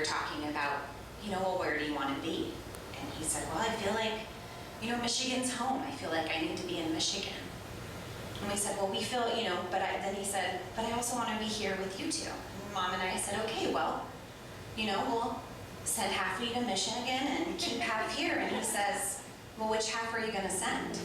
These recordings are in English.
were talking about, well, where do you want to be? And he said, well, I feel like, Michigan's home. I feel like I need to be in Michigan. And we said, well, we feel, then he said, but I also want to be here with you two. And Mom and I said, okay, well, we'll send half of you to Michigan and keep half here. And he says, well, which half are you going to send?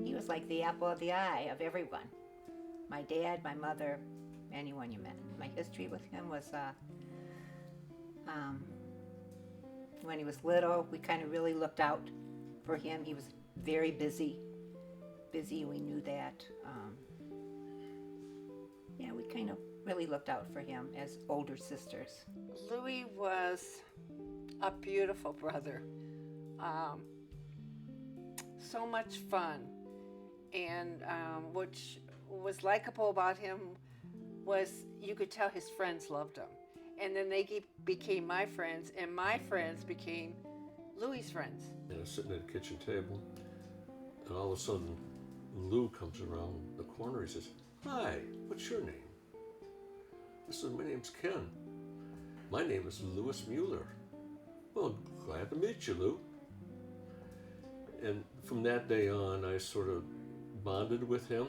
He was like the apple of the eye of everyone. My dad, my mother, anyone you met. My history with him was when he was little, we kind of really looked out for him. He was very busy, we knew that. We kind of really looked out for him as older sisters. Louis was a beautiful brother. So much fun. And which was likable about him was you could tell his friends loved him. And then they became my friends, and my friends became Louis' friends. And I was sitting at a kitchen table, and all of a sudden, Lou comes around the corner. He says, "Hi, what's your name?" I said, "My name's Ken." "My name is Louis Mueller." "Well, glad to meet you, Lou." And from that day on, I sort of bonded with him.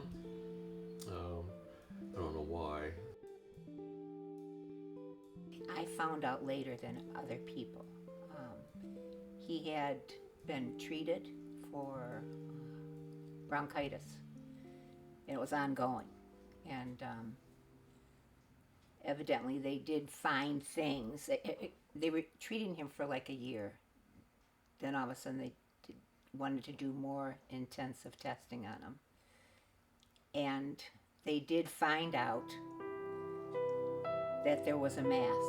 I don't know why. I found out later than other people. He had been treated for bronchitis, and it was ongoing. And evidently they did find things. They were treating him for like a year. Then all of a sudden they wanted to do more intensive testing on him. And they did find out that there was a mass.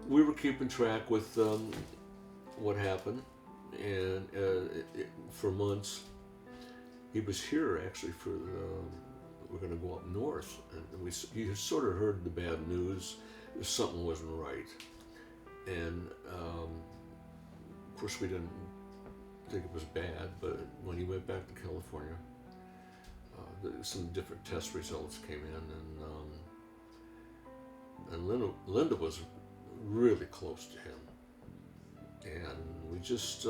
We were keeping track with what happened, and for months, he was here actually for we're going to go up north, and he sort of heard the bad news. Something wasn't right, and of course we didn't think it was bad. But when he went back to California, some different test results came in, and Linda was really close to him, and we just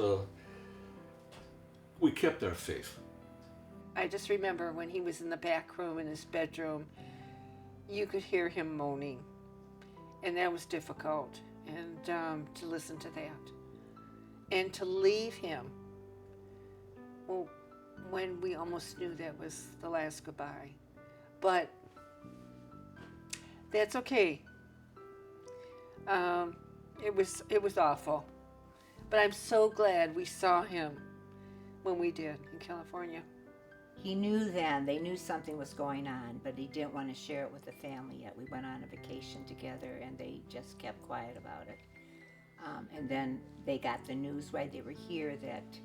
we kept our faith. I just remember when he was in the back room in his bedroom, you could hear him moaning, and that was difficult, and to listen to that, and to leave him, well, when we almost knew that was the last goodbye. But that's okay. It was awful, but I'm so glad we saw him when we did in California. He knew then, they knew something was going on, but he didn't want to share it with the family yet. We went on a vacation together and they just kept quiet about it. And then they got the news while they were here that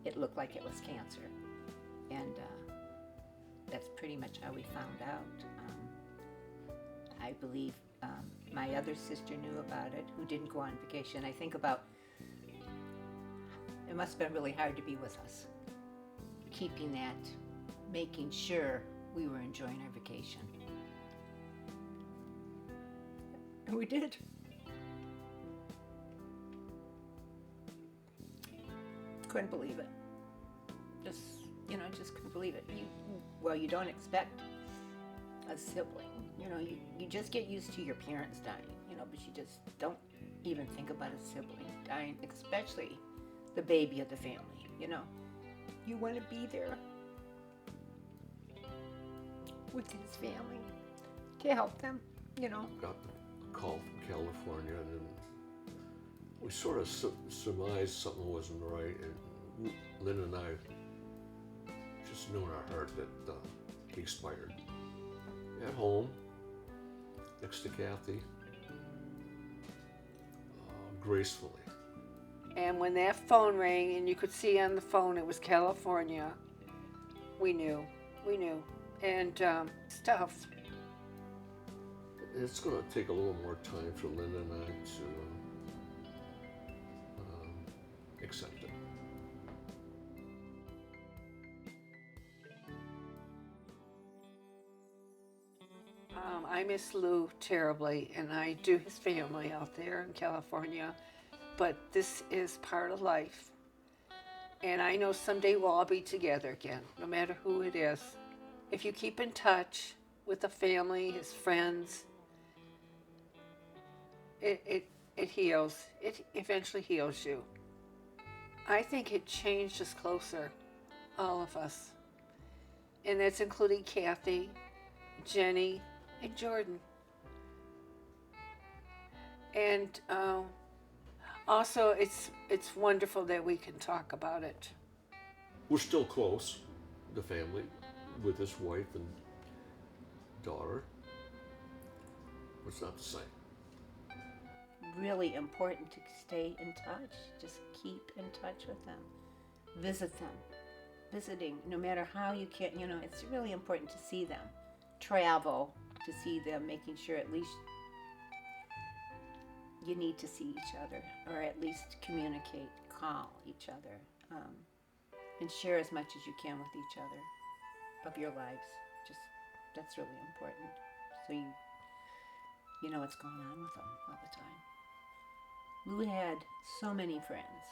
it looked like it was cancer. And that's pretty much how we found out. I believe my other sister knew about it, who didn't go on vacation. I think about, it must have been really hard to be with us, keeping that, making sure we were enjoying our vacation. And we did. Couldn't believe it. Just couldn't believe it. You don't expect a sibling. You just get used to your parents dying, but you just don't even think about a sibling dying, especially the baby of the family, You want to be there with his family to help them, Got the call from California, and then we sort of surmised something wasn't right, and Lynn and I just knew in our heart that he expired. At home, next to Kathy, gracefully. And when that phone rang and you could see on the phone it was California, We knew. And it's tough. It's going to take a little more time for Linda and I to accept it. I miss Lou terribly, and I do his family out there in California, but this is part of life. And I know someday we'll all be together again, no matter who it is. If you keep in touch with the family, his friends, it heals. It eventually heals you. I think it changed us closer, all of us. And that's including Kathy, Jenny, and Jordan. And also, it's wonderful that we can talk about it. We're still close, the family, with his wife and daughter. It's not the same. Really important to stay in touch. Just keep in touch with them. Visit them. Visiting, no matter how you can, it's really important to see them. Travel to see them, making sure at least you need to see each other, or at least communicate, call each other, and share as much as you can with each other of your lives. Just, that's really important. So you know what's going on with them all the time. Lou had so many friends.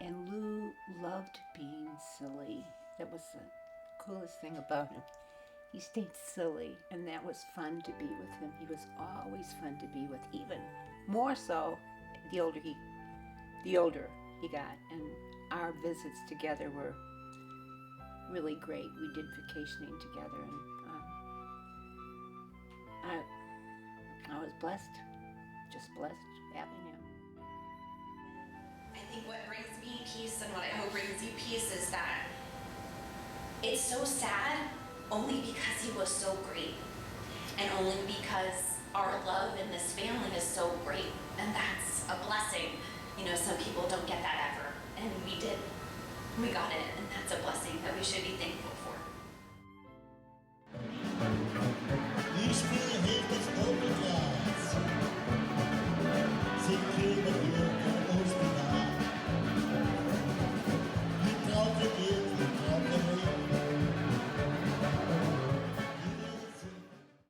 And Lou loved being silly. That was the coolest thing about him. He stayed silly, and that was fun to be with him. He was always fun to be with, even more so the older he got. And our visits together were really great. We did vacationing together, and I was blessed, just blessed having him. I think what brings me peace and what I hope brings you peace is that it's so sad only because he was so great, and only because our love in this family is so great, and that's a blessing. Some people don't get that ever, and we did. We got it, and that's a blessing that we should be thankful for.